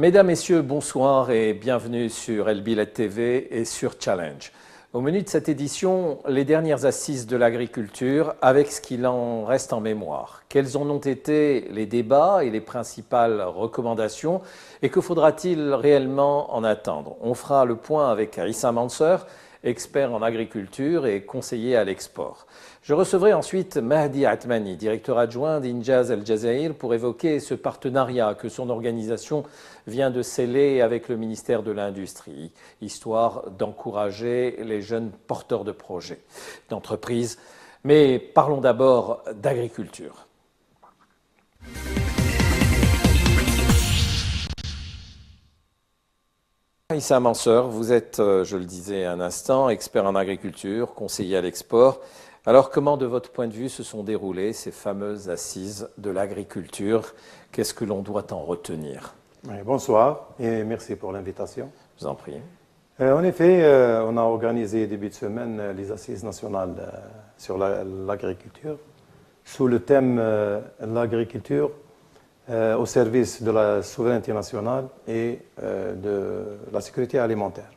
Mesdames, Messieurs, bonsoir et bienvenue sur El Bilad TV et sur Challenge. Au menu de cette édition, les dernières assises de l'agriculture avec ce qu'il en reste en mémoire. Quels en ont été les débats et les principales recommandations et que faudra-t-il réellement en attendre? On fera le point avec Issa Mansour, expert en agriculture et conseiller à l'export. Je recevrai ensuite Mahdi Atmani, directeur adjoint d'Injaz El Jazair, pour évoquer ce partenariat que son organisation vient de sceller avec le ministère de l'Industrie, histoire d'encourager les jeunes porteurs de projets, d'entreprises. Mais parlons d'abord d'agriculture. Issa Mansour, vous êtes, je le disais un instant, expert en agriculture, conseiller à l'export. Alors, comment, de votre point de vue, se sont déroulées ces fameuses assises de l'agriculture? Qu'est-ce que l'on doit en retenir? Bonsoir et merci pour l'invitation. Je vous en prie. En effet, on a organisé début de semaine les assises nationales sur l'agriculture sous le thème l'agriculture au service de la souveraineté nationale et de la sécurité alimentaire.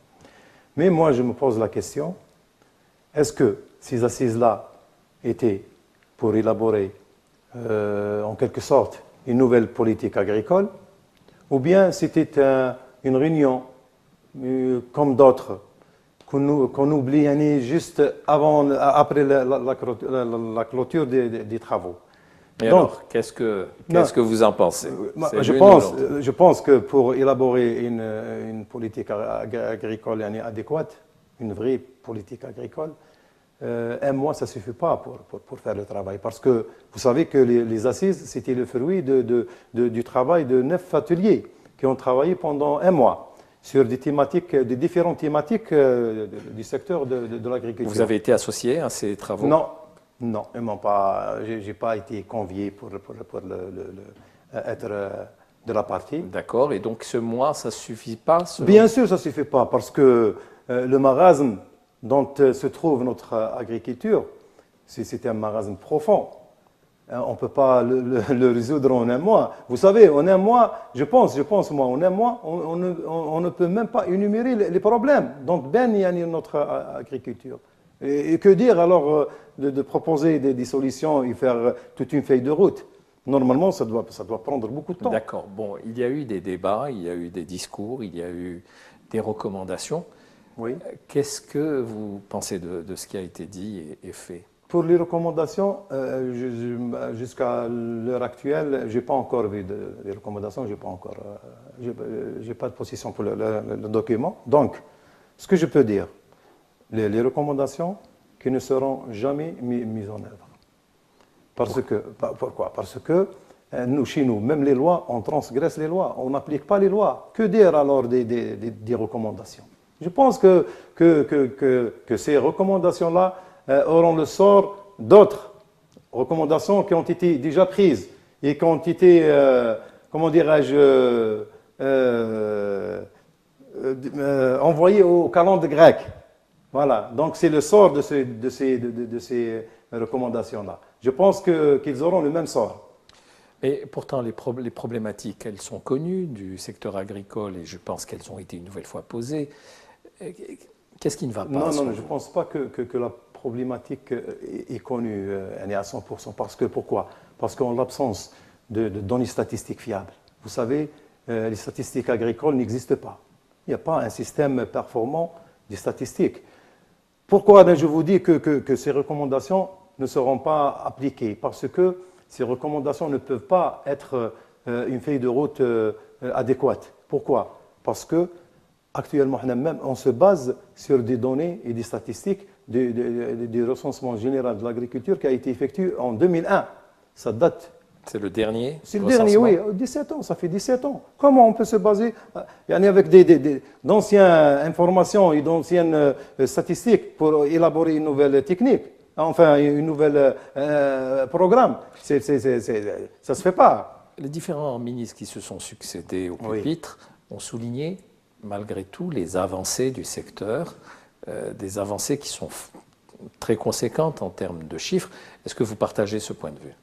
Mais moi, je me pose la question, est-ce que ces assises-là étaient pour élaborer en quelque sorte une nouvelle politique agricole, ou bien c'était une réunion comme d'autres qu'on oublie juste après la clôture des travaux? Et donc, alors, qu'est-ce que vous en pensez? Je pense que pour élaborer une politique agricole adéquate, une vraie politique agricole, un mois, ça ne suffit pas pour faire le travail. Parce que vous savez que les assises, c'était le fruit du travail de 9 ateliers qui ont travaillé pendant un mois sur des différentes thématiques du secteur de l'agriculture. Vous avez été associé à ces travaux? Non, je n'ai pas été convié pour être de la partie. D'accord, et donc ce mois, ça ne suffit pas? Bien sûr, ça ne suffit pas, parce que le marasme dont se trouve notre agriculture, c'est un marasme profond. On ne peut pas le résoudre en un mois. Vous savez, en un mois, je pense moi, en un mois, on ne peut même pas énumérer les problèmes dont baigne notre agriculture. Et que dire alors de proposer des solutions et faire toute une feuille de route? Normalement, ça doit prendre beaucoup de temps. D'accord. Bon, il y a eu des débats, il y a eu des discours, il y a eu des recommandations. Oui. Qu'est-ce que vous pensez de ce qui a été dit et fait? Pour les recommandations, jusqu'à l'heure actuelle, je n'ai pas encore vu des recommandations, j'ai pas de position pour le document. Donc, ce que je peux dire, les recommandations qui ne seront jamais mises en œuvre. Pourquoi? Parce que chez nous, même les lois, on transgresse les lois, on n'applique pas les lois. Que dire alors des recommandations? Je pense que ces recommandations-là auront le sort d'autres recommandations qui ont été déjà prises et qui ont été, comment dirais-je, envoyées aux calendes grecques. Voilà, donc c'est le sort de ces recommandations-là. Je pense qu'ils auront le même sort. Et pourtant, les problématiques, elles sont connues du secteur agricole et je pense qu'elles ont été une nouvelle fois posées. Qu'est-ce qui ne va pas? Non, je ne pense pas que la problématique est connue à 100%. Pourquoi? Parce qu'en l'absence de données statistiques fiables. Vous savez, les statistiques agricoles n'existent pas. Il n'y a pas un système performant des statistiques. Pourquoi je vous dis que ces recommandations ne seront pas appliquées? Parce que ces recommandations ne peuvent pas être une feuille de route adéquate. Pourquoi? Parce que actuellement, on se base sur des données et des statistiques du recensement général de l'agriculture qui a été effectué en 2001. Ça date. C'est le dernier? C'est le dernier, oui. 17 ans, ça fait 17 ans. Comment on peut se baser avec d'anciennes informations et d'anciennes statistiques pour élaborer une nouvelle technique, enfin une nouvelle programme? Ça ne se fait pas. Les différents ministres qui se sont succédés au pupitre ont souligné malgré tout les avancées du secteur, des avancées qui sont très conséquentes en termes de chiffres. Est-ce que vous partagez ce point de vue?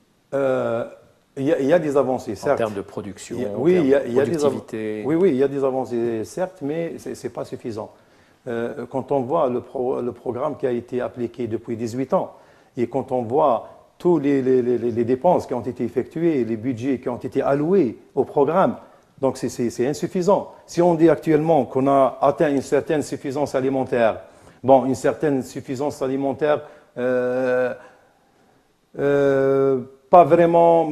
Il y a des avancées, certes. En termes de production, oui, en termes de productivité. Oui, il y a des avancées, certes, mais ce n'est pas suffisant. Quand on voit le programme qui a été appliqué depuis 18 ans, et quand on voit toutes les dépenses qui ont été effectuées, les budgets qui ont été alloués au programme, donc c'est insuffisant. Si on dit actuellement qu'on a atteint une certaine suffisance alimentaire, bon, une certaine suffisance alimentaire, pas vraiment,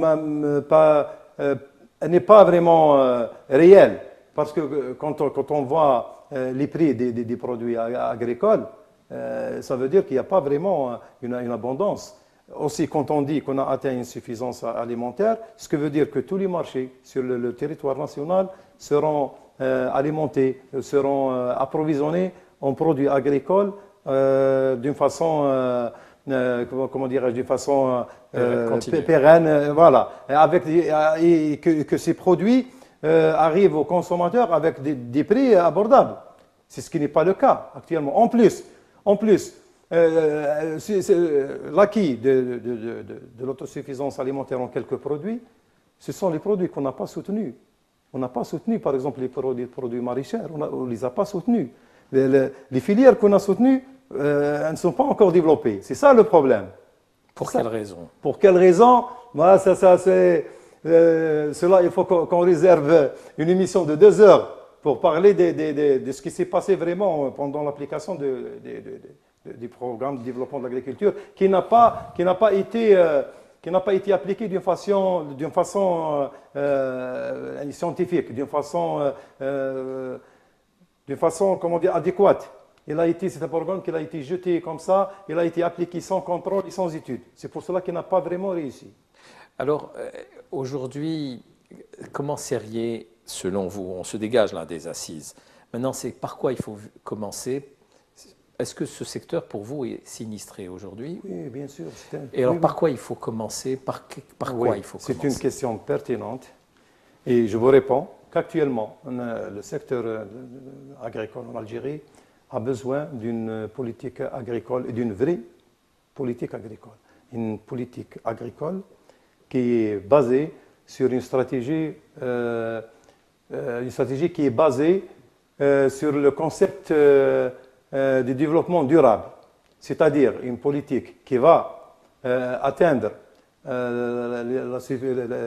elle n'est pas vraiment réelle, parce que quand on voit les prix des produits agricoles, ça veut dire qu'il n'y a pas vraiment une abondance. Aussi, quand on dit qu'on a atteint une suffisance alimentaire, ce que veut dire que tous les marchés sur le territoire national seront alimentés, seront approvisionnés en produits agricoles d'une façon, comment dirais-je, d'une façon pérenne, voilà, et que ces produits arrivent aux consommateurs avec des prix abordables. C'est ce qui n'est pas le cas actuellement. En plus, l'acquis de l'autosuffisance alimentaire en quelques produits, ce sont les produits qu'on n'a pas soutenus. On n'a pas soutenu, par exemple, les produits maraîchers, on ne les a pas soutenus. Les filières qu'on a soutenues, elles ne sont pas encore développées. C'est ça le problème. Pour quelle raison? Pour quelle raison? Cela, il faut qu'on réserve une émission de 2 heures pour parler de ce qui s'est passé vraiment pendant l'application du programme de développement de l'agriculture, qui n'a pas été appliqué d'une façon scientifique, d'une façon comment dire, adéquate. C'est un programme qui a été jeté comme ça, il a été appliqué sans contrôle et sans étude. C'est pour cela qu'il n'a pas vraiment réussi. Alors, aujourd'hui, comment serrier, selon vous, on se dégage là des assises. Maintenant, c'est par quoi il faut commencer? Est-ce que ce secteur, pour vous, est sinistré aujourd'hui? Oui, bien sûr. Et alors, par quoi il faut commencer? Par quoi il faut commencer? C'est une question pertinente. Et je vous réponds qu'actuellement, le secteur agricole en Algérie a besoin d'une politique agricole et d'une vraie politique agricole. Une politique agricole qui est basée sur une stratégie qui est basée sur le concept du développement durable, c'est-à-dire une politique qui va atteindre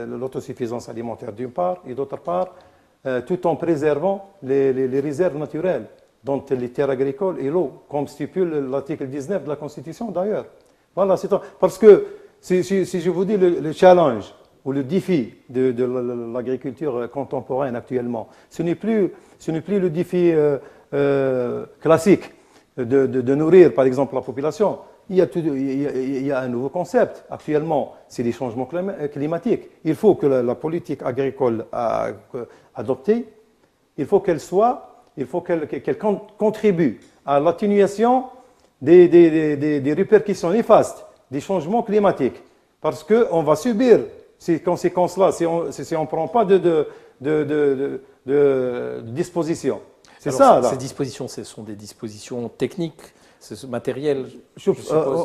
l'autosuffisance alimentaire d'une part et d'autre part, tout en préservant les réserves naturelles, dont les terres agricoles et l'eau, comme stipule l'article 19 de la Constitution d'ailleurs. Voilà, parce que si je vous dis le challenge ou le défi de l'agriculture contemporaine actuellement, ce n'est plus le défi classique de nourrir, par exemple, la population. Il y a un nouveau concept actuellement, c'est les changements climatiques. Il faut que la politique agricole adoptée, il faut qu'elle contribue à l'atténuation des répercussions néfastes des changements climatiques. Parce qu'on va subir ces conséquences-là si on ne prend pas de dispositions. C'est ça, là. Ces dispositions, ce sont des dispositions techniques, matérielles,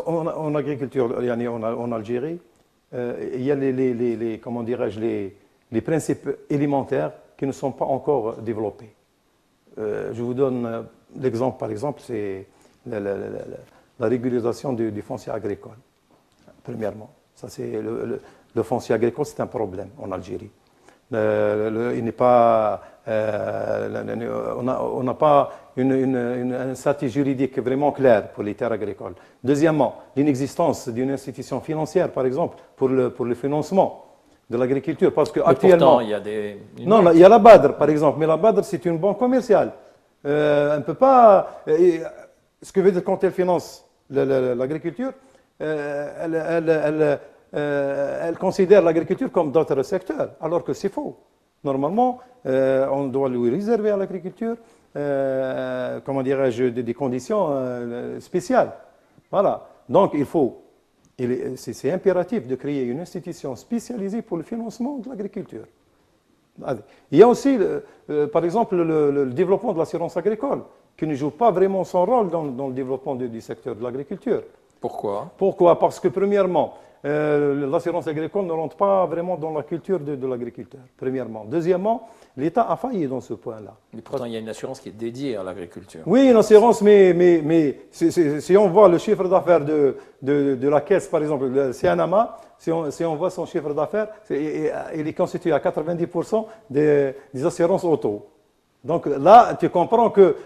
en agriculture, en Algérie, il y a comment dirais-je, les principes élémentaires qui ne sont pas encore développés. Je vous donne l'exemple, par exemple, c'est la régularisation du foncier agricole. Premièrement, ça c'est le foncier agricole, c'est un problème en Algérie. Il n'est pas, on n'a pas une statut juridique vraiment clair pour les terres agricoles. Deuxièmement, l'inexistence d'une institution financière, par exemple, pour le financement de l'agriculture, parce que actuellement, il y a non, il y a la BADR, par exemple, mais la BADR c'est une banque commerciale. On ne peut pas. Ce que veut dire quand elle finance l'agriculture, elle considère l'agriculture comme d'autres secteurs, alors que c'est faux. Normalement, on doit lui réserver à l'agriculture, comment dirais-je, des conditions spéciales. Voilà. Donc, c'est impératif de créer une institution spécialisée pour le financement de l'agriculture. Il y a aussi, par exemple, le développement de l'assurance agricole, qui ne joue pas vraiment son rôle dans le développement du secteur de l'agriculture. Pourquoi? Pourquoi? Parce que, premièrement, l'assurance agricole ne rentre pas vraiment dans la culture de l'agriculteur, premièrement. Deuxièmement, l'État a failli dans ce point-là. Mais pourtant, il y a une assurance qui est dédiée à l'agriculture. Oui, une assurance, mais si on voit le chiffre d'affaires de la caisse, par exemple, le CNAMA, si on voit son chiffre d'affaires, il est constitué à 90% des assurances auto. Donc là, tu comprends que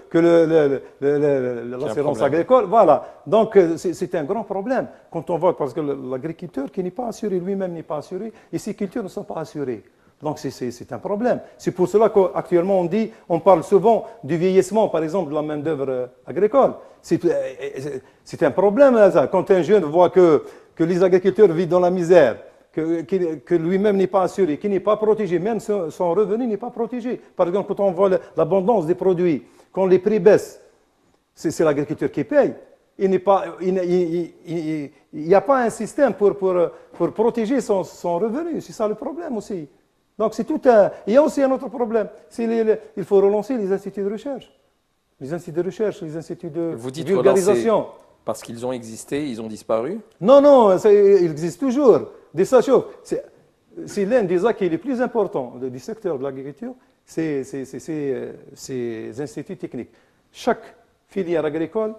l'assurance agricole, voilà. Donc c'est un grand problème. Quand on voit, parce que l'agriculteur qui n'est pas assuré, lui-même n'est pas assuré, et ses cultures ne sont pas assurées. Donc c'est un problème. C'est pour cela qu'actuellement on parle souvent du vieillissement, par exemple, de la main-d'œuvre agricole. C'est un problème, ça. Quand un jeune voit que les agriculteurs vivent dans la misère, que lui-même n'est pas assuré, qu'il n'est pas protégé, même son revenu n'est pas protégé. Par exemple, quand on voit l'abondance des produits, quand les prix baissent, c'est l'agriculteur qui paye. Il n'y a pas un système pour protéger son revenu. C'est ça le problème aussi. Donc c'est tout un... Il y a aussi un autre problème. Il faut relancer les instituts de recherche. Les instituts de recherche, les instituts de vulgarisation. Parce qu'ils ont existé, ils ont disparu? Non, ils existent toujours. Des sachets, c'est l'un des acquis les plus importants du secteur de l'agriculture, c'est ces instituts techniques. Chaque filière agricole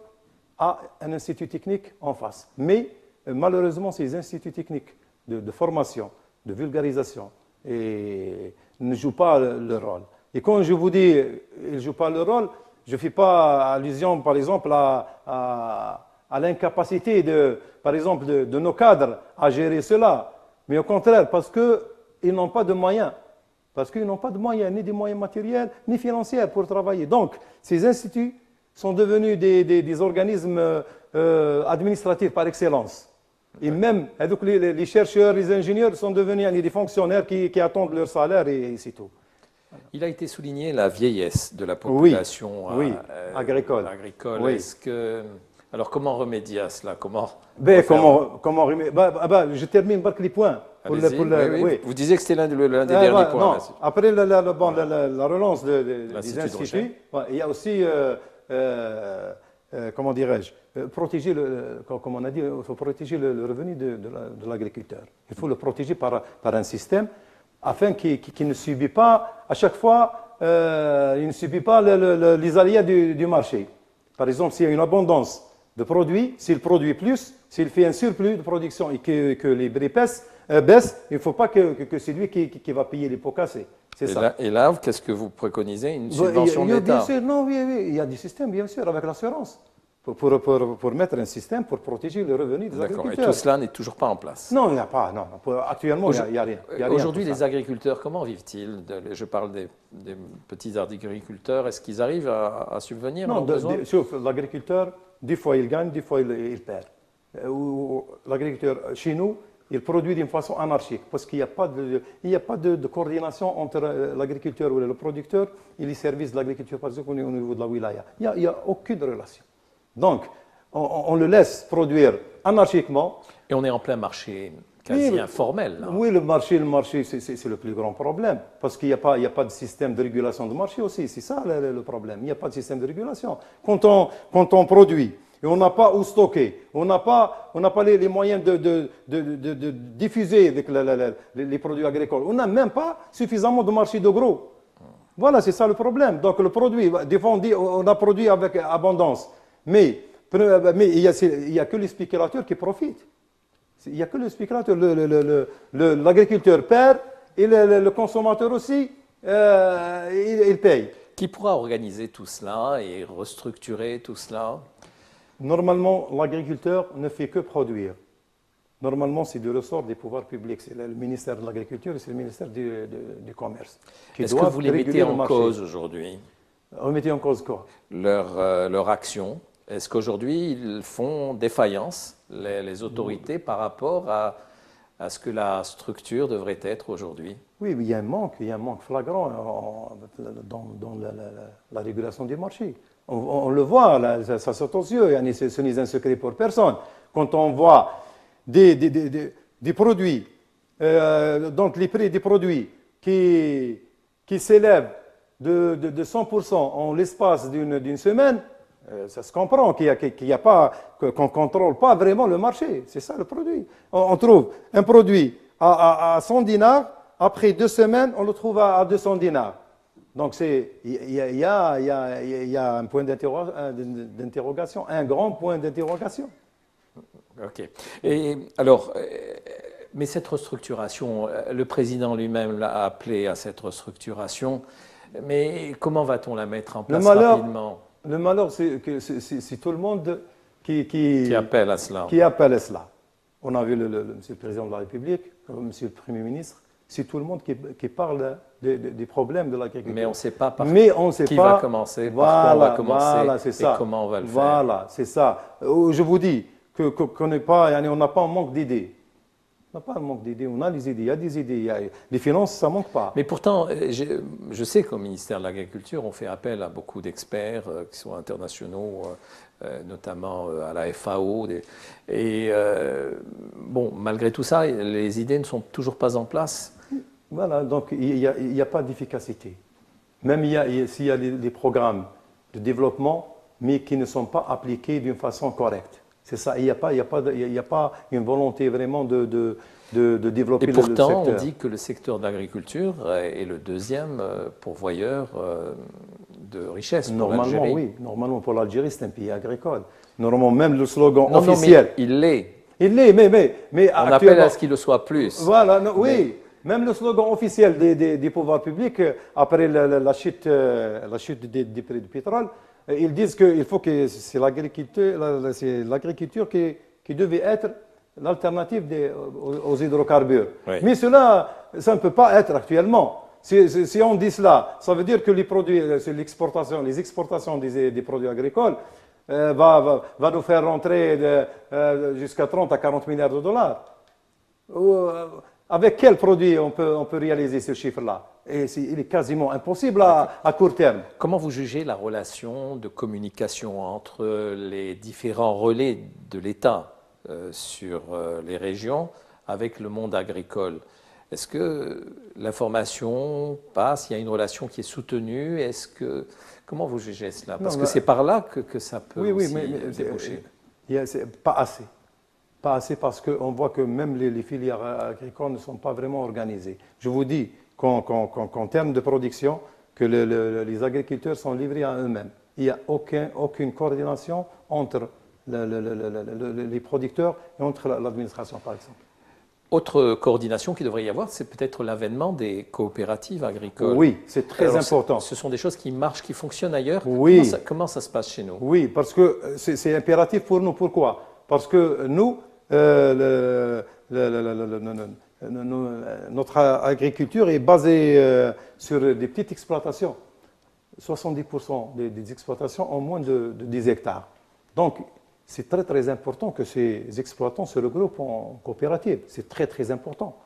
a un institut technique en face. Mais malheureusement, ces instituts techniques de formation, de vulgarisation, ne jouent pas leur rôle. Et quand je vous dis qu'ils ne jouent pas leur rôle, je ne fais pas allusion, par exemple, à l'incapacité, par exemple, de nos cadres à gérer cela. Mais au contraire, parce qu'ils n'ont pas de moyens. Parce qu'ils n'ont pas de moyens, ni des moyens matériels, ni financiers pour travailler. Donc, ces instituts sont devenus des organismes administratifs par excellence. Et même, donc les chercheurs, les ingénieurs sont devenus des fonctionnaires qui attendent leur salaire et c'est tout. Il a été souligné la vieillesse de la population agricole. Oui. Alors, comment remédier à cela? Comment remédier? Je termine par les points. Oui. Vous disiez que c'était l'un des derniers points. Non. Après la relance des instituts, il y a aussi, comment dirais-je, protéger, comme on a dit, il faut protéger le revenu de l'agriculteur. Il faut le protéger par un système afin qu'il ne subit pas, à chaque fois, il ne subit pas les aléas du marché. Par exemple, s'il y a une abondance de produits, s'il produit plus, s'il fait un surplus de production et que les prix baissent, il ne faut pas que c'est lui qui va payer les pots cassés. Et là, qu'est-ce que vous préconisez? Une subvention de l'État? Non, oui, il y a des systèmes, bien sûr, avec l'assurance. Pour mettre un système pour protéger le revenu des agriculteurs. Et tout cela n'est toujours pas en place? Non, il n'y a pas. Non. Actuellement, il n'y a rien. Aujourd'hui, les agriculteurs, comment vivent-ils? Je parle des petits agriculteurs. Est-ce qu'ils arrivent à subvenir à leurs besoins? L'agriculteur, des fois, il gagne, des fois, il perd. L'agriculteur, chez nous, il produit d'une façon anarchique parce qu'il n'y a pas de coordination entre l'agriculteur ou le producteur et les services de l'agriculture, par exemple, au niveau de la wilaya. Il n'y a aucune relation. Donc, on le laisse produire anarchiquement. Et on est en plein marché quasi informel. Là. Oui, le marché, c'est le plus grand problème. Parce qu'il n'y a pas de système de régulation de marché aussi. C'est ça le problème. Il n'y a pas de système de régulation. Quand on produit, et on n'a pas où stocker, on n'a pas les moyens de diffuser avec les produits agricoles. On n'a même pas suffisamment de marché de gros. Voilà, c'est ça le problème. Donc le produit, des fois on dit on a produit avec abondance. Mais il n'y a que les spéculateurs qui profitent. Il n'y a que les spéculateurs. L'agriculteur perd et le consommateur aussi, il paye. Qui pourra organiser tout cela et restructurer tout cela? Normalement, l'agriculteur ne fait que produire. Normalement, c'est du ressort des pouvoirs publics. C'est le ministère de l'Agriculture et c'est le ministère du Commerce. Est-ce que vous les mettez en cause aujourd'hui? Remettez en cause quoi? Leur action. Est-ce qu'aujourd'hui, ils font défaillance, les autorités, par rapport à ce que la structure devrait être aujourd'hui? Oui, mais il y a un manque flagrant dans la régulation du marché. On le voit, là, ça saute aux yeux, ce n'est un secret pour personne. Quand on voit des produits, donc les prix des produits qui s'élèvent de 100% en l'espace d'une semaine, Ça se comprend qu'il y a pas, qu'on ne contrôle pas vraiment le marché. C'est ça le produit. On trouve un produit à 100 dinars, après 2 semaines, on le trouve à 200 dinars. Donc il y a un point d'interrogation, un grand point d'interrogation. Ok. Et alors, mais cette restructuration, le président lui-même l'a appelé à cette restructuration, mais comment va-t-on la mettre en place rapidement? Le malheur, c'est tout le monde Qui appelle à cela. qui appelle à cela. On a vu Monsieur le Président de la République, Monsieur le Premier ministre, c'est tout le monde qui parle des problèmes de l'agriculture. Mais on ne sait pas qui va commencer, par quoi on va commencer et comment on va le faire. Voilà, c'est ça. Je vous dis qu'on n'a pas un manque d'idées. On n'a pas un manque d'idées, on a les idées, il y a des idées, les finances, ça ne manque pas. Mais pourtant, je sais qu'au ministère de l'Agriculture, on fait appel à beaucoup d'experts qui sont internationaux, notamment à la FAO. Bon, malgré tout ça, les idées ne sont toujours pas en place. Voilà, donc il n'y a pas d'efficacité. Même s'il y a des programmes de développement, mais qui ne sont pas appliqués d'une façon correcte. C'est ça, il n'y a pas une volonté vraiment de développer le secteur. Et pourtant, on dit que le secteur de l'agriculture est le deuxième pourvoyeur de richesse pour l'Algérie. Normalement, oui. Normalement, pour l'Algérie, c'est un pays agricole. Normalement, même le slogan officiel. Non, mais il l'est. Il l'est, mais on appelle à ce qu'il le soit plus. Voilà, oui. Même le slogan officiel des pouvoirs publics, après la chute des prix du pétrole, ils disent qu'il faut que c'est l'agriculture qui devait être l'alternative aux hydrocarbures. Oui. Mais ça ne peut pas être actuellement. Si on dit cela, ça veut dire que les exportations des produits agricoles va nous faire rentrer jusqu'à 30 à 40 milliards de dollars. Avec quel produit on peut réaliser ce chiffre-là? Et il est quasiment impossible à court terme. Comment vous jugez la relation de communication entre les différents relais de l'État sur les régions avec le monde agricole? Est-ce que l'information passe? Il y a une relation qui est soutenue? Comment vous jugez cela? Parce que c'est par là que ça peut aussi déboucher. Pas assez. Pas assez parce qu'on voit que même les filières agricoles ne sont pas vraiment organisées. Je vous dis qu'en termes de production, que les agriculteurs sont livrés à eux-mêmes. Il n'y a aucune coordination entre les producteurs et entre l'administration, par exemple. Autre coordination qu'il devrait y avoir, c'est peut-être l'avènement des coopératives agricoles. Oui, c'est très important. Ce sont des choses qui marchent, qui fonctionnent ailleurs. Oui. Comment ça se passe chez nous? Oui, parce que c'est impératif pour nous. Pourquoi? Parce que nous, notre agriculture est basée sur des petites exploitations. 70% des exploitations ont moins de 10 hectares. Donc, c'est très très important que ces exploitants se regroupent en coopérative. C'est très très important.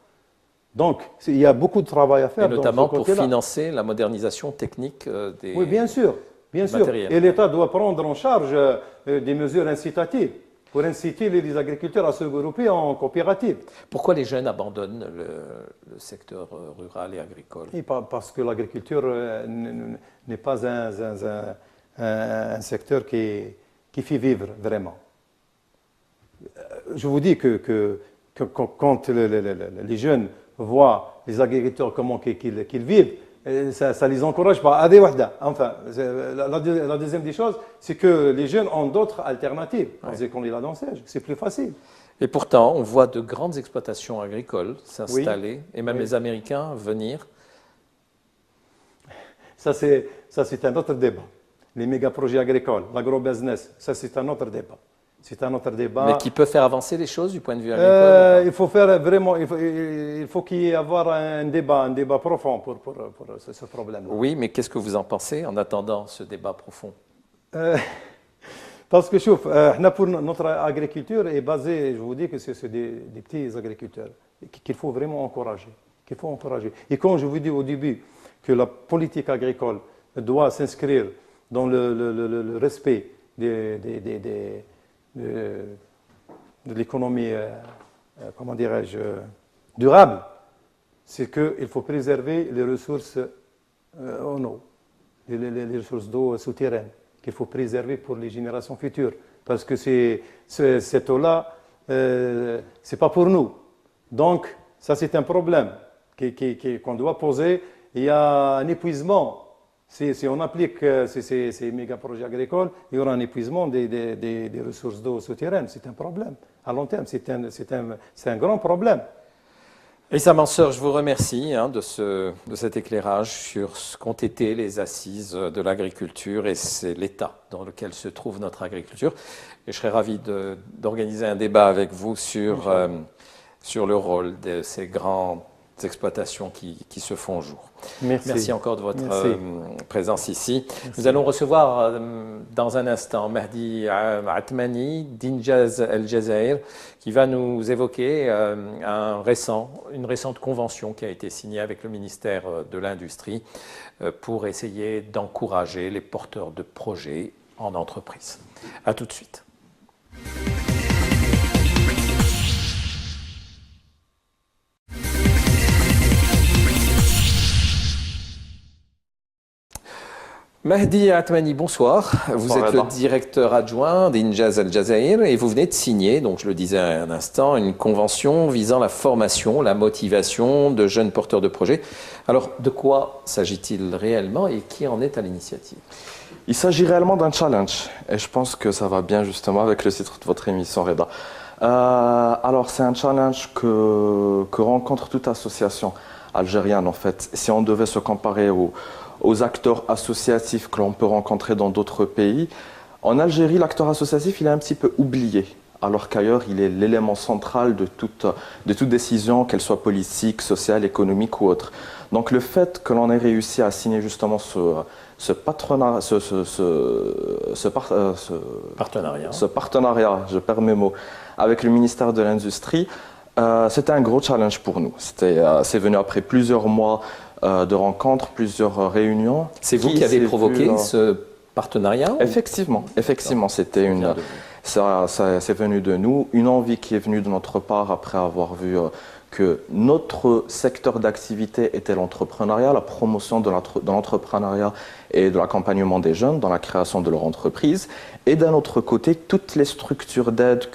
Donc, il y a beaucoup de travail à faire. Et notamment pour financer la modernisation technique des Oui, bien sûr. matériels. Et l'État doit prendre en charge des mesures incitatives pour inciter les agriculteurs à se regrouper en coopérative. Pourquoi les jeunes abandonnent le secteur rural et agricole? Parce que l'agriculture n'est pas un secteur qui fait vivre vraiment. Je vous dis que quand les jeunes voient les agriculteurs comment qu'ils vivent, ça les encourage pas. Enfin, la deuxième des choses, c'est que les jeunes ont d'autres alternatives. Par exemple, la dansage, c'est plus facile. Et pourtant, on voit de grandes exploitations agricoles s'installer, et même les Américains venir. Ça, c'est un autre débat. Les méga-projets agricoles, l'agro-business, ça, c'est un autre débat. C'est un autre débat. Mais qui peut faire avancer les choses du point de vue agricole? Il faut faire vraiment, il faut qu'il y ait un débat profond pour ce problème-là. Oui, mais qu'est-ce que vous en pensez en attendant ce débat profond? Parce que, pour notre agriculture est basée, je vous dis que c'est des petits agriculteurs qu'il faut vraiment encourager. Et quand je vous dis au début que la politique agricole doit s'inscrire dans le respect de l'économie, comment dirais-je, durable, c'est qu'il faut préserver les ressources en eau, les ressources d'eau souterraines, qu'il faut préserver pour les générations futures. Parce que cette eau-là, ce n'est pas pour nous. Donc, ça, c'est un problème qu'on doit poser. Il y a un épuisement. Si on applique ces méga-projets agricoles, il y aura un épuisement des ressources d'eau souterraines. C'est un problème. À long terme, c'est un grand problème. Issa Mansour, je vous remercie de cet éclairage sur ce qu'ont été les assises de l'agriculture et c'est l'état dans lequel se trouve notre agriculture. Et je serais ravi d'organiser un débat avec vous sur le rôle de ces grandes exploitations qui se font jour. Merci encore de votre présence ici. Merci. Nous allons recevoir dans un instant Mahdi Atmani d'Injaz El Jazair qui va nous évoquer une récente convention qui a été signée avec le ministère de l'Industrie pour essayer d'encourager les porteurs de projets en entreprise. À tout de suite. Mahdi Atmani, bonsoir. Vous êtes le directeur adjoint d'Injaz El Jazair et vous venez de signer, donc je le disais à un instant, une convention visant la formation, la motivation de jeunes porteurs de projets. Alors, de quoi s'agit-il réellement et qui en est à l'initiative? Il s'agit réellement d'un challenge et je pense que ça va bien justement avec le titre de votre émission, Reda. Alors, c'est un challenge que rencontre toute association algérienne en fait. Si on devait se comparer aux acteurs associatifs que l'on peut rencontrer dans d'autres pays. En Algérie, l'acteur associatif, il est un petit peu oublié, alors qu'ailleurs, il est l'élément central de toute décision, qu'elle soit politique, sociale, économique ou autre. Donc le fait que l'on ait réussi à signer justement ce partenariat, je perds mes mots, avec le ministère de l'Industrie, c'était un gros challenge pour nous. C'est venu après plusieurs mois de rencontres, plusieurs réunions. C'est vous qui avez provoqué ce partenariat? Effectivement, c'était c'est venu de nous, une envie qui est venue de notre part après avoir vu que notre secteur d'activité était l'entrepreneuriat, la promotion de l'entrepreneuriat et de l'accompagnement des jeunes dans la création de leur entreprise, et d'un autre côté, toutes les structures d'aide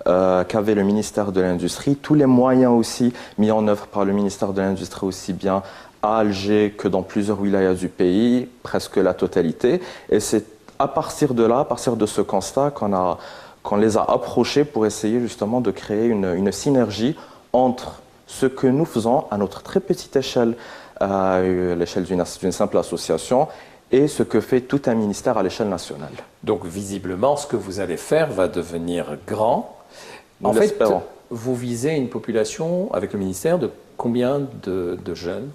qu'avait le ministère de l'Industrie, tous les moyens aussi mis en œuvre par le ministère de l'Industrie aussi bien à Alger que dans plusieurs wilayas du pays, presque la totalité. Et c'est à partir de là, à partir de ce constat qu'on les a approchés pour essayer justement de créer une synergie entre ce que nous faisons à notre très petite échelle, à l'échelle d'une simple association, et ce que fait tout un ministère à l'échelle nationale. Donc visiblement, ce que vous allez faire va devenir grand. En fait, vous visez une population avec le ministère de combien de jeunes?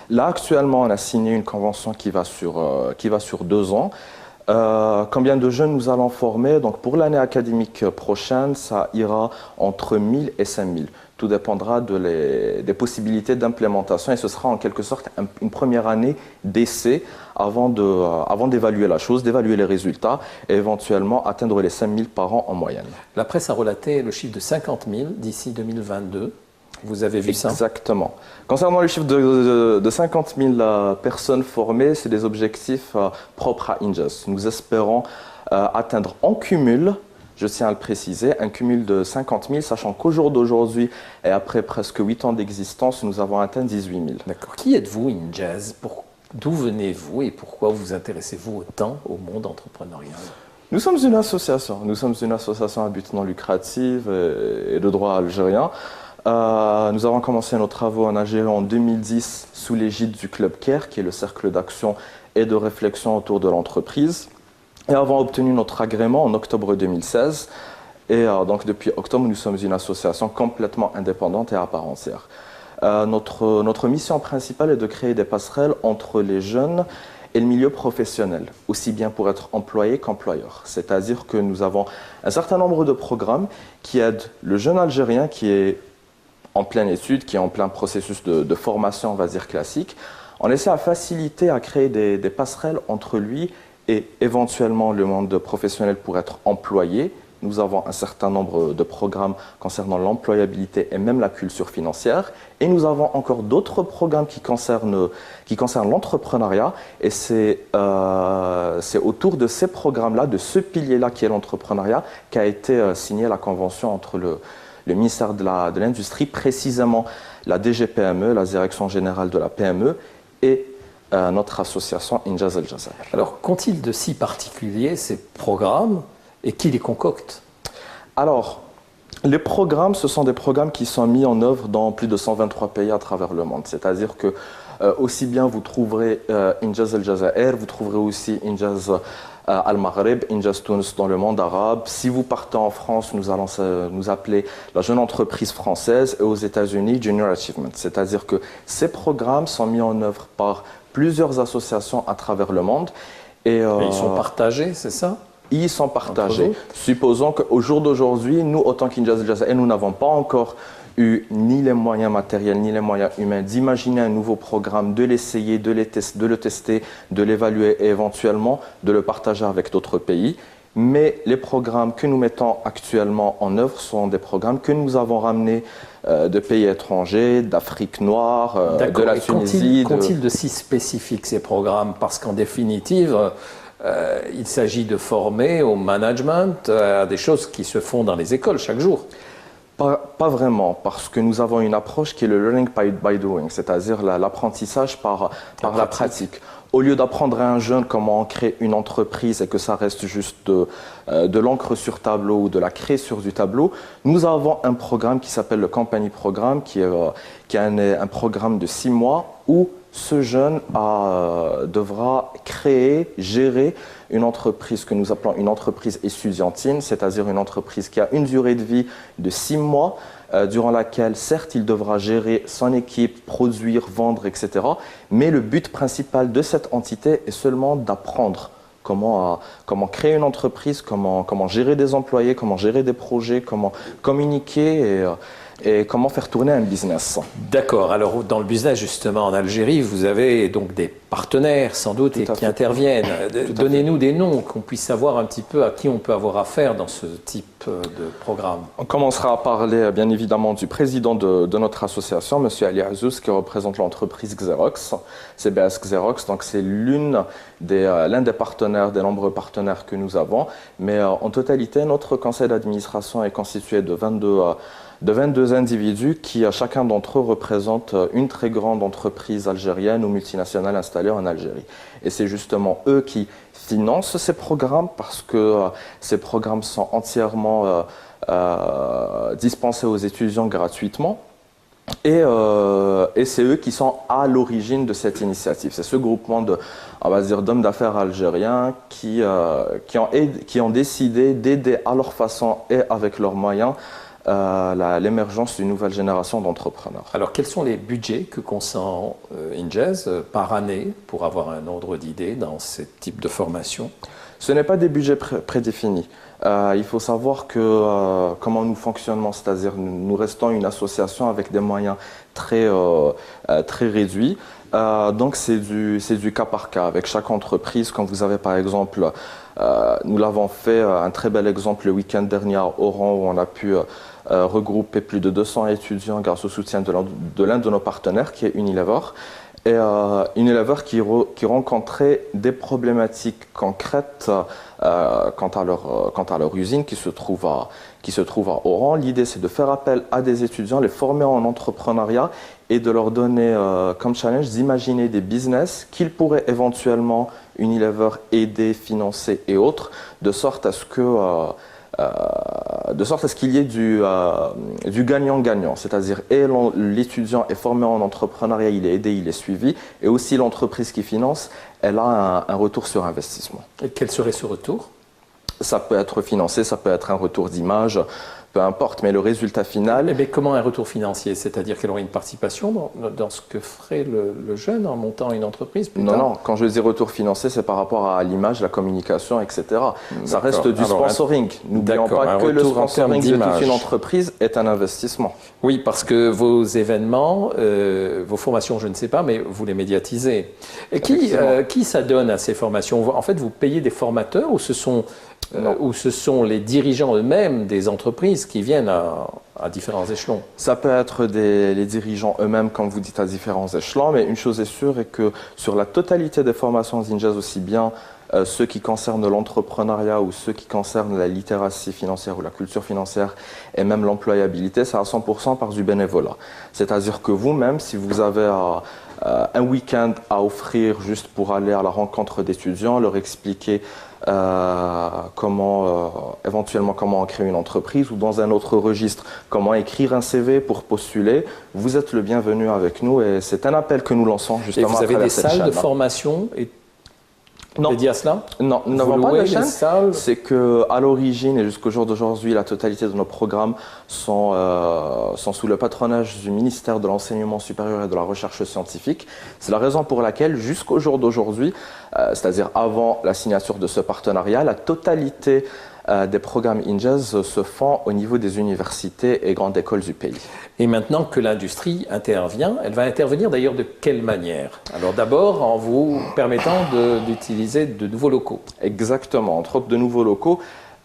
Là, actuellement, on a signé une convention qui va sur 2 ans. Combien de jeunes nous allons former? Donc, pour l'année académique prochaine, ça ira entre 1000 et 5000. Tout dépendra des possibilités d'implémentation et ce sera en quelque sorte une première année d'essai avant d'évaluer la chose, d'évaluer les résultats et éventuellement atteindre les 5000 par an en moyenne. La presse a relaté le chiffre de 50 000 d'ici 2022. Vous avez vu ça? Exactement. Concernant le chiffre de 50 000 personnes formées, c'est des objectifs propres à Injaz. Nous espérons atteindre en cumul, je tiens à le préciser, un cumul de 50 000, sachant qu'au jour d'aujourd'hui, et après presque 8 ans d'existence, nous avons atteint 18 000. D'accord. Qui êtes-vous, Injaz? D'où venez-vous et pourquoi vous intéressez-vous autant au monde entrepreneurial? Nous sommes une association. Nous sommes une association à but non lucratif et de droit algérien. Nous avons commencé nos travaux en Algérie en 2010 sous l'égide du Club CARE, qui est le cercle d'action et de réflexion autour de l'entreprise. Et avons obtenu notre agrément en octobre 2016. Et donc depuis octobre, nous sommes une association complètement indépendante et à part entière. Notre mission principale est de créer des passerelles entre les jeunes et le milieu professionnel, aussi bien pour être employé qu'employeur. C'est-à-dire que nous avons un certain nombre de programmes qui aident le jeune Algérien qui est en pleine étude, qui est en plein processus de formation, on va dire classique. On essaie à faciliter, à créer des passerelles entre lui et éventuellement le monde professionnel pour être employé, nous avons un certain nombre de programmes concernant l'employabilité et même la culture financière. Et nous avons encore d'autres programmes qui concernent l'entrepreneuriat. Et c'est autour de ces programmes-là, de ce pilier-là qui est l'entrepreneuriat, qu'a été signée la convention entre le ministère de l'Industrie, précisément la DGPME, la Direction Générale de la PME, et notre association Injaz El Jazair. Alors, qu'ont-ils de si particulier ces programmes et qui les concocte? Alors, les programmes, ce sont des programmes qui sont mis en œuvre dans plus de 123 pays à travers le monde. C'est-à-dire que aussi bien vous trouverez Injaz El Jazair, vous trouverez aussi Injaz Al-Maghreb, Injaz Tunis dans le monde arabe. Si vous partez en France, nous allons nous appeler la jeune entreprise française, et aux États-Unis, Junior Achievement. C'est-à-dire que ces programmes sont mis en œuvre par plusieurs associations à travers le monde. Et ils sont partagés, c'est ça? Ils sont partagés. Supposons qu'au jour d'aujourd'hui, nous, autant qu'Injaz El Jazair, nous n'avons pas encore eu ni les moyens matériels, ni les moyens humains d'imaginer un nouveau programme, de l'essayer, de le tester, de l'évaluer et éventuellement de le partager avec d'autres pays. Mais les programmes que nous mettons actuellement en œuvre sont des programmes que nous avons ramenés de pays étrangers, d'Afrique noire, de la Tunisie. Qu'ont-ils de si spécifique ces programmes? Parce qu'en définitive, il s'agit de former au management, à des choses qui se font dans les écoles chaque jour. Pas vraiment, parce que nous avons une approche qui est le learning by doing, c'est-à-dire l'apprentissage par la pratique. Au lieu d'apprendre à un jeune comment créer une entreprise et que ça reste juste de l'encre sur tableau ou de la créer sur du tableau, nous avons un programme qui s'appelle le Company Programme, qui est un programme de 6 mois où ce jeune devra créer, gérer une entreprise que nous appelons une entreprise estudiantine, c'est-à-dire une entreprise qui a une durée de vie de 6 mois, durant laquelle, certes, il devra gérer son équipe, produire, vendre, etc. Mais le but principal de cette entité est seulement d'apprendre comment créer une entreprise, comment gérer des employés, comment gérer des projets, comment communiquer et comment faire tourner un business. D'accord. Alors, dans le business, justement, en Algérie, vous avez donc des partenaires, sans doute, qui interviennent. Donnez-nous des noms, qu'on puisse savoir un petit peu à qui on peut avoir affaire dans ce type de programme. On commencera à parler, bien évidemment, du président de notre association, M. Ali Azouz, qui représente l'entreprise Xerox, CBS Xerox. Donc, c'est l'un des partenaires, des nombreux partenaires que nous avons. Mais en totalité, notre conseil d'administration est constitué de 22 individus qui, chacun d'entre eux, représente une très grande entreprise algérienne ou multinationale installée en Algérie. Et c'est justement eux qui financent ces programmes parce que ces programmes sont entièrement dispensés aux étudiants gratuitement. Et c'est eux qui sont à l'origine de cette initiative. C'est ce groupement d'hommes d'affaires algériens qui ont décidé d'aider à leur façon et avec leurs moyens l'émergence d'une nouvelle génération d'entrepreneurs. Alors, quels sont les budgets que consent Injaz par année pour avoir un ordre d'idée dans ce type de formation? Ce n'est pas des budgets prédéfinis. Il faut savoir que comment nous fonctionnons, c'est-à-dire nous restons une association avec des moyens très réduits. Donc c'est du cas par cas avec chaque entreprise. Quand vous avez par exemple, nous l'avons fait un très bel exemple le week-end dernier à Oran où on a pu regrouper plus de 200 étudiants grâce au soutien de l'un de nos partenaires qui est Unilever. Et Unilever qui rencontrait des problématiques concrètes quant à leur usine qui se trouve à Oran. L'idée, c'est de faire appel à des étudiants, les former en entrepreneuriat et de leur donner comme challenge d'imaginer des business qu'ils pourraient éventuellement, Unilever, aider, financer et autres, de sorte à ce qu'il y ait du gagnant-gagnant, c'est-à-dire l'étudiant est formé en entrepreneuriat, il est aidé, il est suivi, et aussi l'entreprise qui finance, elle a un retour sur investissement. Et quel serait ce retour? Ça peut être financé, ça peut être un retour d'image, peu importe, mais le résultat final... Mais comment un retour financier? C'est-à-dire qu'elle aurait une participation dans ce que ferait le jeune en montant une entreprise plus tard? Non, quand je dis retour financier, c'est par rapport à l'image, la communication, etc. Ça reste du sponsoring. N'oublions pas que le sponsoring de toute une entreprise est un investissement. Oui, parce que vos événements, vos formations, je ne sais pas, mais vous les médiatisez. Et qui s'adonne à ces formations? En fait, vous payez des formateurs ou ce sont où ce sont les dirigeants eux-mêmes des entreprises qui viennent à différents échelons? Ça peut être les dirigeants eux-mêmes, comme vous dites, à différents échelons, mais une chose est sûre est que sur la totalité des formations Injaz, aussi bien ceux qui concernent l'entrepreneuriat ou ceux qui concernent la littératie financière ou la culture financière et même l'employabilité, c'est à 100% par du bénévolat. C'est-à-dire que vous-même, si vous avez un week-end à offrir juste pour aller à la rencontre d'étudiants, leur expliquer éventuellement comment créer une entreprise ou dans un autre registre, comment écrire un CV pour postuler, vous êtes le bienvenu avec nous et c'est un appel que nous lançons justement. Et vous avez des salles de formation dédiées à cela? Non, nous n'avons pas de chaîne. C'est qu'à l'origine et jusqu'au jour d'aujourd'hui, la totalité de nos programmes sont sous le patronage du ministère de l'Enseignement supérieur et de la Recherche scientifique. C'est la raison pour laquelle, jusqu'au jour d'aujourd'hui, c'est-à-dire avant la signature de ce partenariat, la totalité des programmes Injaz se font au niveau des universités et grandes écoles du pays. Et maintenant que l'industrie intervient, elle va intervenir d'ailleurs de quelle manière? Alors d'abord en vous permettant d'utiliser de nouveaux locaux. Exactement, entre autres de nouveaux locaux.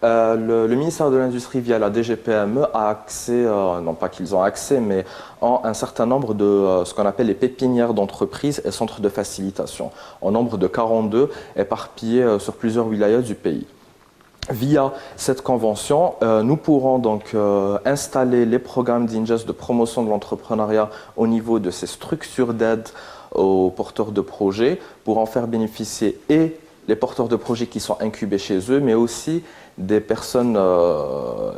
Le ministère de l'Industrie, via la DGPME, a accès, non pas qu'ils ont accès, mais ont un certain nombre de ce qu'on appelle les pépinières d'entreprises et centres de facilitation, en nombre de 42, éparpillés sur plusieurs wilayas du pays. Via cette convention, nous pourrons donc installer les programmes d'Injaz de promotion de l'entrepreneuriat au niveau de ces structures d'aide aux porteurs de projets pour en faire bénéficier et les porteurs de projets qui sont incubés chez eux, mais aussi des personnes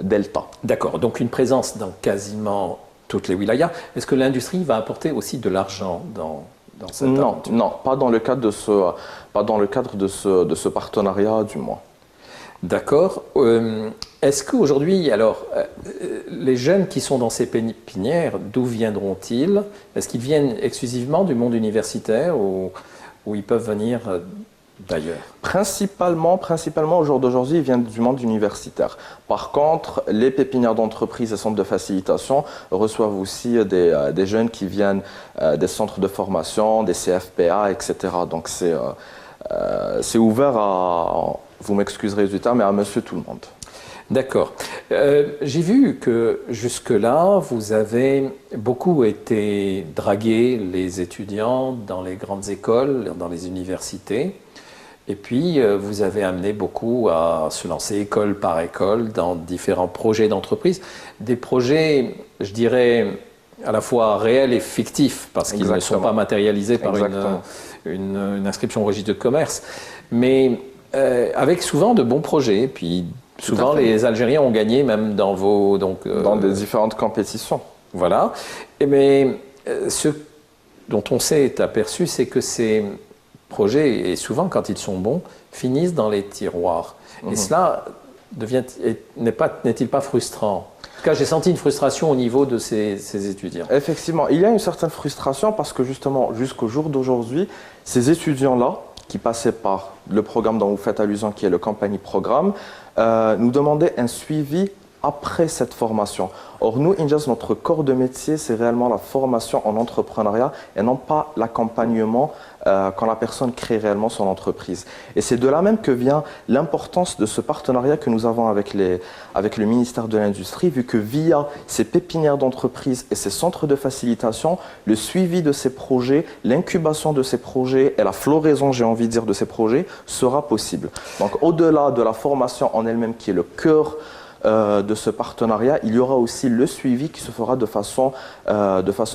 Delta. D'accord, donc une présence dans quasiment toutes les wilayas. Est-ce que l'industrie va apporter aussi de l'argent dans cette aventure? Non, pas dans le cadre de ce partenariat du moins. D'accord. Est-ce qu'aujourd'hui, alors, les jeunes qui sont dans ces pépinières, d'où viendront-ils? Est-ce qu'ils viennent exclusivement du monde universitaire ou ils peuvent venir d'ailleurs? Principalement au jour d'aujourd'hui, ils viennent du monde universitaire. Par contre, les pépinières d'entreprise et centres de facilitation reçoivent aussi des jeunes qui viennent des centres de formation, des CFPA, etc. Donc c'est ouvert à, vous m'excuserez du terme, mais à monsieur tout le monde. D'accord. J'ai vu que jusque-là, vous avez beaucoup été draguer les étudiants dans les grandes écoles, dans les universités. Et puis, vous avez amené beaucoup à se lancer école par école dans différents projets d'entreprise. Des projets, je dirais, à la fois réels et fictifs, parce qu'ils ne sont pas matérialisés par une inscription au registre de commerce. Mais avec souvent de bons projets. Puis souvent, les Algériens ont gagné même dans dans des différentes compétitions. Voilà. Mais ce dont on s'est aperçu, c'est que ces projets, et souvent quand ils sont bons, finissent dans les tiroirs. Et cela n'est-il pas frustrant? En tout cas, j'ai senti une frustration au niveau de ces étudiants. Effectivement, il y a une certaine frustration parce que justement, jusqu'au jour d'aujourd'hui, ces étudiants-là, qui passaient par le programme dont vous faites allusion, qui est le Compagnie Programme, nous demandaient un suivi après cette formation. Or, nous, Injaz, notre corps de métier, c'est réellement la formation en entrepreneuriat et non pas l'accompagnement quand la personne crée réellement son entreprise. Et c'est de là même que vient l'importance de ce partenariat que nous avons avec le ministère de l'Industrie, vu que via ces pépinières d'entreprise et ces centres de facilitation, le suivi de ces projets, l'incubation de ces projets et la floraison, j'ai envie de dire, de ces projets sera possible. Donc, au-delà de la formation en elle-même qui est le cœur de ce partenariat, il y aura aussi le suivi qui se fera de façon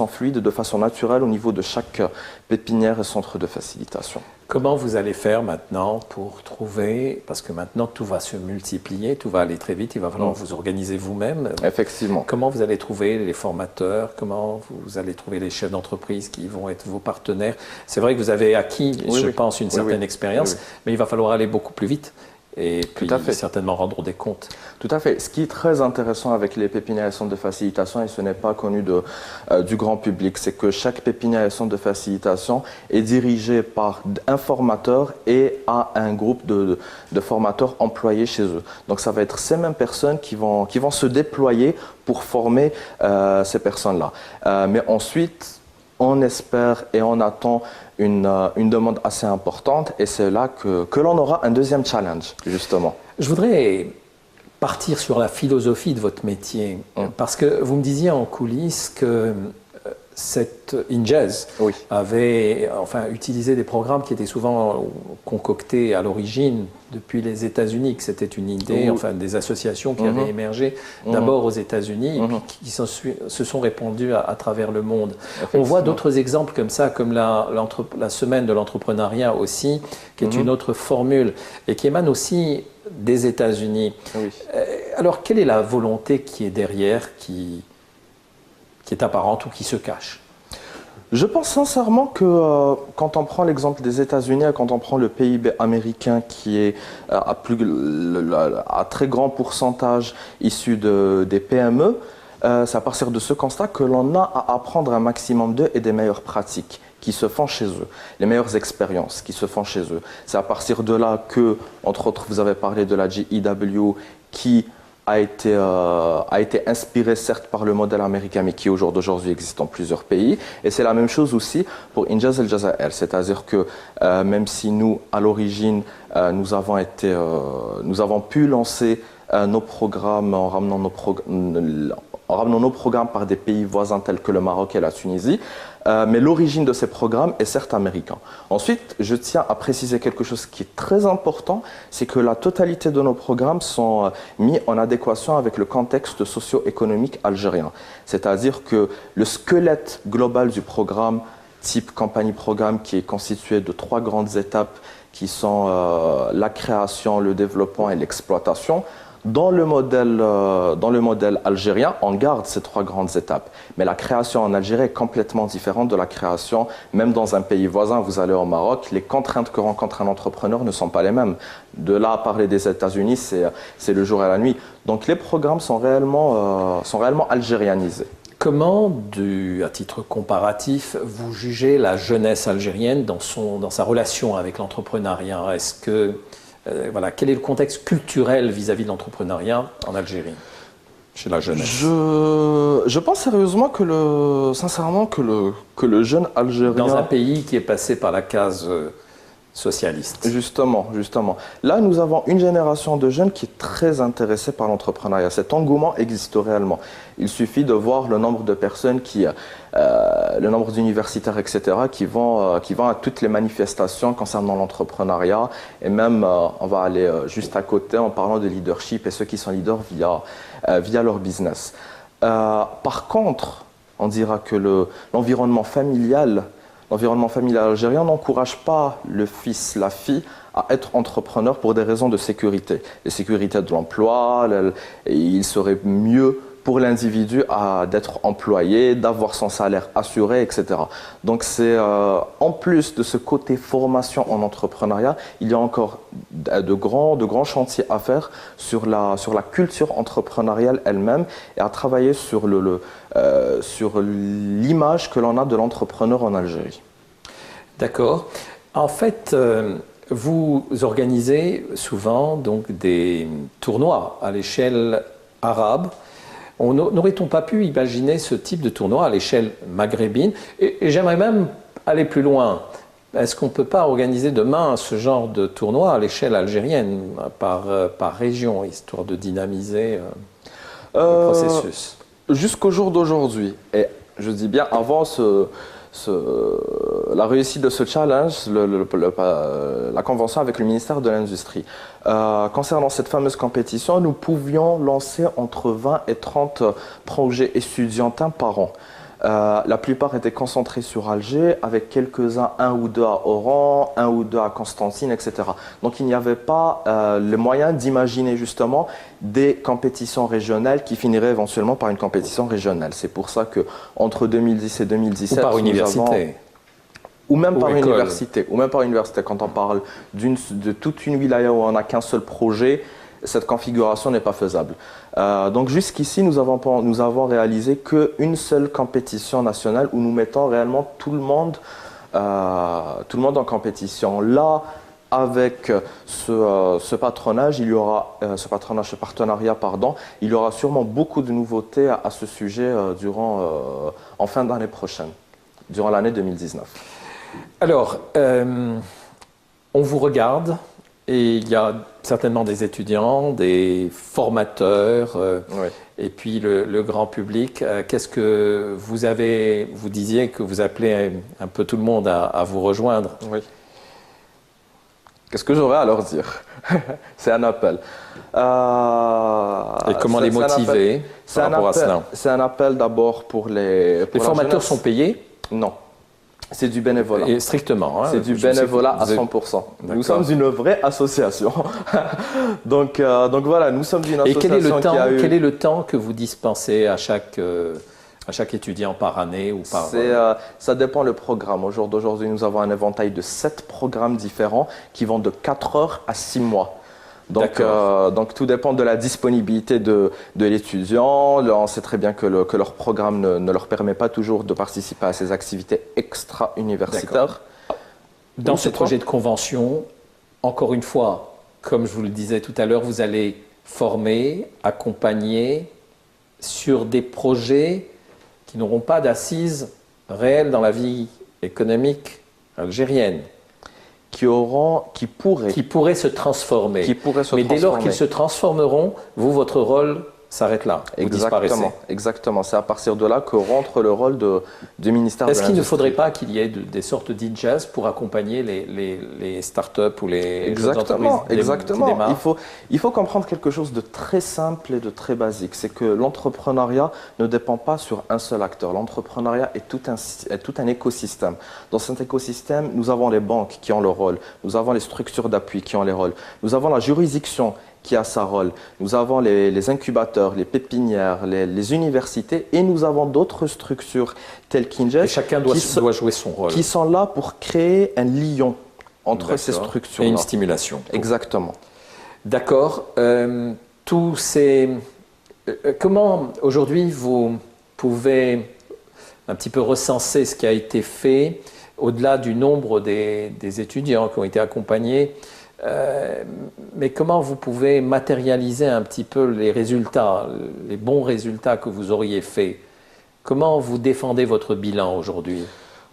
fluide, de façon naturelle au niveau de chaque pépinière et centre de facilitation. Comment vous allez faire maintenant pour trouver, parce que maintenant tout va se multiplier, tout va aller très vite, il va falloir vous organiser vous-même. Effectivement. Comment vous allez trouver les formateurs, comment vous allez trouver les chefs d'entreprise qui vont être vos partenaires? C'est vrai que vous avez acquis, je pense, une certaine expérience, mais il va falloir aller beaucoup plus vite. Et puis certainement rendre des comptes. Tout à fait. Ce qui est très intéressant avec les pépinières et centres de facilitation, et ce n'est pas connu du grand public, c'est que chaque pépinière et centre de facilitation est dirigé par un formateur et a un groupe de formateurs employés chez eux. Donc ça va être ces mêmes personnes qui vont se déployer pour former ces personnes-là. Mais ensuite, on espère et on attend une demande assez importante et c'est là que l'on aura un deuxième challenge, justement. Je voudrais partir sur la philosophie de votre métier, parce que vous me disiez en coulisses que cette Injaz Oui. avait utilisé des programmes qui étaient souvent concoctés à l'origine depuis les États-Unis, que c'était une idée, des associations qui avaient émergé d'abord aux États-Unis et puis qui se sont répandues à travers le monde. On voit d'autres exemples comme ça, comme la semaine de l'entrepreneuriat aussi, qui est une autre formule et qui émane aussi des États-Unis. Oui. Alors, quelle est la volonté qui est derrière, qui est apparente ou qui se cache? Je pense sincèrement que quand on prend l'exemple des États-Unis, quand on prend le PIB américain qui est à très grand pourcentage issu des PME, c'est à partir de ce constat que l'on a à apprendre un maximum d'eux et des meilleures pratiques qui se font chez eux, les meilleures expériences qui se font chez eux. C'est à partir de là que, entre autres, vous avez parlé de la GEW qui a été inspiré certes par le modèle américain, mais qui au jour d'aujourd'hui existe dans plusieurs pays. Et c'est la même chose aussi pour Injaz El Jazair. C'est-à-dire que même si nous, à l'origine, nous avons pu lancer nos programmes en ramenant nos programmes par des pays voisins tels que le Maroc et la Tunisie, mais l'origine de ces programmes est certes américain. Ensuite, je tiens à préciser quelque chose qui est très important, c'est que la totalité de nos programmes sont mis en adéquation avec le contexte socio-économique algérien. C'est-à-dire que le squelette global du programme, type campagne-programme, qui est constitué de 3 grandes étapes qui sont la création, le développement et l'exploitation. Dans le modèle algérien, on garde ces 3 grandes étapes. Mais la création en Algérie est complètement différente de la création, même dans un pays voisin. Vous allez au Maroc, les contraintes que rencontre un entrepreneur ne sont pas les mêmes. De là à parler des États-Unis, c'est le jour et la nuit. Donc les programmes sont réellement algérianisés. Comment, à titre comparatif, vous jugez la jeunesse algérienne dans sa relation avec l'entrepreneuriat? Est-ce que quel est le contexte culturel vis-à-vis de l'entrepreneuriat en Algérie, chez la jeunesse? Je pense sérieusement sincèrement que le jeune Algérien... Dans un pays qui est passé par la case socialiste. Justement. Là, nous avons une génération de jeunes qui est très intéressée par l'entrepreneuriat. Cet engouement existe réellement. Il suffit de voir le nombre de personnes le nombre d'universitaires, etc., qui vont à toutes les manifestations concernant l'entrepreneuriat. Et même, on va aller juste à côté en parlant de leadership et ceux qui sont leaders via leur business. Par contre, on dira que l'environnement familial algérien n'encourage pas le fils, la fille à être entrepreneur pour des raisons de sécurité. La sécurité de l'emploi, il serait mieux pour l'individu d'être employé, d'avoir son salaire assuré, etc. Donc c'est en plus de ce côté formation en entrepreneuriat, il y a encore de grands chantiers à faire sur la culture entrepreneuriale elle-même et à travailler sur l'image que l'on a de l'entrepreneur en Algérie. D'accord. En fait, vous organisez souvent donc des tournois à l'échelle arabe. N'aurait-on pas pu imaginer ce type de tournoi à l'échelle maghrébine? Et j'aimerais même aller plus loin. Est-ce qu'on ne peut pas organiser demain ce genre de tournoi à l'échelle algérienne, par région, histoire de dynamiser le processus? Jusqu'au jour d'aujourd'hui, et je dis bien avant la réussite de ce challenge, la convention avec le ministère de l'Industrie. Concernant cette fameuse compétition, nous pouvions lancer entre 20 et 30 projets étudiantins par an. La plupart étaient concentrés sur Alger, avec quelques-uns, 1 ou 2 à Oran, 1 ou 2 à Constantine, etc. Donc il n'y avait pas le moyen d'imaginer justement des compétitions régionales qui finiraient éventuellement par une compétition régionale. C'est pour ça qu'entre 2010 et 2017... Ou par université. Ou même par université. Quand on parle de toute une wilaya où on n'a qu'un seul projet, cette configuration n'est pas faisable. Donc jusqu'ici, nous avons réalisé qu'une seule compétition nationale où nous mettons réellement tout le monde en compétition. Là, avec ce partenariat, il y aura sûrement beaucoup de nouveautés à ce sujet en fin d'année prochaine, durant l'année 2019. Alors, on vous regarde Et il y a certainement des étudiants, des formateurs, Oui. et puis le grand public. Qu'est-ce que vous avez, vous disiez que vous appelez un peu tout le monde à vous rejoindre. Oui. Qu'est-ce que j'aurais à leur dire? C'est un appel. Et comment les motiver par rapport à cela? C'est un appel d'abord pour les... Les formateurs sont payés? Non. C'est du bénévolat. Et strictement. Hein, c'est du bénévolat à 100%. Nous sommes une vraie association. donc voilà, nous sommes une association quel est le temps que vous dispensez à chaque étudiant par année ou par... Ça dépend le programme. Au jour d'aujourd'hui, nous avons un éventail de 7 programmes différents qui vont de 4 heures à 6 mois. Donc tout dépend de la disponibilité de l'étudiant. On sait très bien que leur programme ne leur permet pas toujours de participer à ces activités extra-universitaires. Dans ce projet de convention, encore une fois, comme je vous le disais tout à l'heure, vous allez former, accompagner sur des projets qui n'auront pas d'assises réelles dans la vie économique algérienne. Qui pourraient se transformer. Mais dès lors qu'ils se transformeront, votre rôle s'arrête là. Vous disparaissez. Exactement. C'est à partir de là que rentre le rôle du ministère de l'Industrie. Est-ce qu'il ne faudrait pas qu'il y ait des sortes d'INJAS pour accompagner les startups ou les entreprises? Exactement. Il faut comprendre quelque chose de très simple et de très basique. C'est que l'entrepreneuriat ne dépend pas sur un seul acteur. L'entrepreneuriat est tout un écosystème. Dans cet écosystème, nous avons les banques qui ont leur rôle. Nous avons les structures d'appui qui ont les rôles. Nous avons la juridiction qui a sa rôle. Nous avons les incubateurs, les pépinières, les universités et nous avons d'autres structures telles qu'INJAS. Et chacun doit jouer son rôle. Qui sont là pour créer un lien entre ces structures. Et une stimulation. Exactement. D'accord. Comment aujourd'hui vous pouvez un petit peu recenser ce qui a été fait au-delà du nombre des étudiants qui ont été accompagnés? Mais comment vous pouvez matérialiser un petit peu les résultats, les bons résultats que vous auriez faits? Comment vous défendez votre bilan aujourd'hui?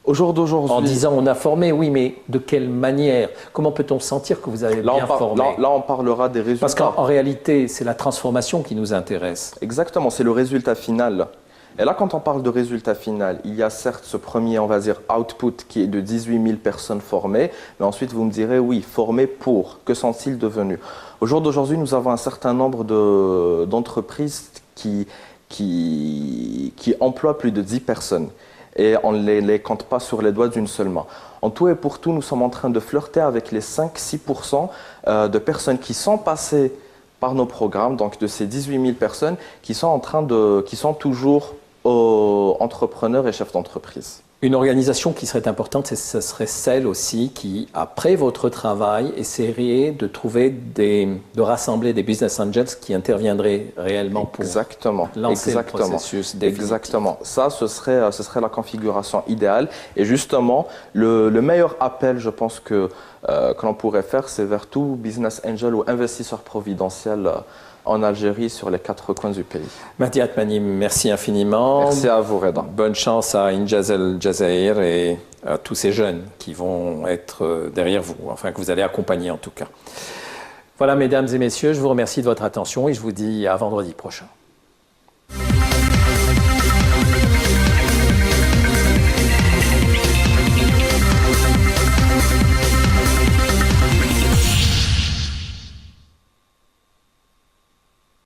Au jour d'aujourd'hui, en disant on a formé, oui, mais de quelle manière? Comment peut-on sentir que vous avez bien formé? Là, on parlera des résultats. Parce qu'en réalité, c'est la transformation qui nous intéresse. Exactement, c'est le résultat final. Et là, quand on parle de résultat final, il y a certes ce premier, on va dire, output qui est de 18 000 personnes formées, mais ensuite vous me direz, oui, formées pour, que sont-ils devenus? Au jour d'aujourd'hui, nous avons un certain nombre d'entreprises qui emploient plus de 10 personnes et on ne les compte pas sur les doigts d'une seule main. En tout et pour tout, nous sommes en train de flirter avec les 5-6% de personnes qui sont passées par nos programmes, donc de ces 18 000 personnes qui sont toujours entrepreneurs et chefs d'entreprise. Une organisation qui serait importante, ce serait celle aussi qui, après votre travail, essaierait de rassembler des business angels qui interviendraient réellement pour lancer le processus définitif. Exactement. Ça, ce serait la configuration idéale. Et justement, le meilleur appel, je pense que l'on pourrait faire, c'est vers tout business angel ou investisseur providentiel en Algérie, sur les 4 coins du pays. Mahdi Atmani, merci infiniment. Merci à vous, Reda. Bonne chance à Injaz El Jazair et à tous ces jeunes qui vont être derrière vous, enfin que vous allez accompagner en tout cas. Voilà, mesdames et messieurs, je vous remercie de votre attention et je vous dis à vendredi prochain.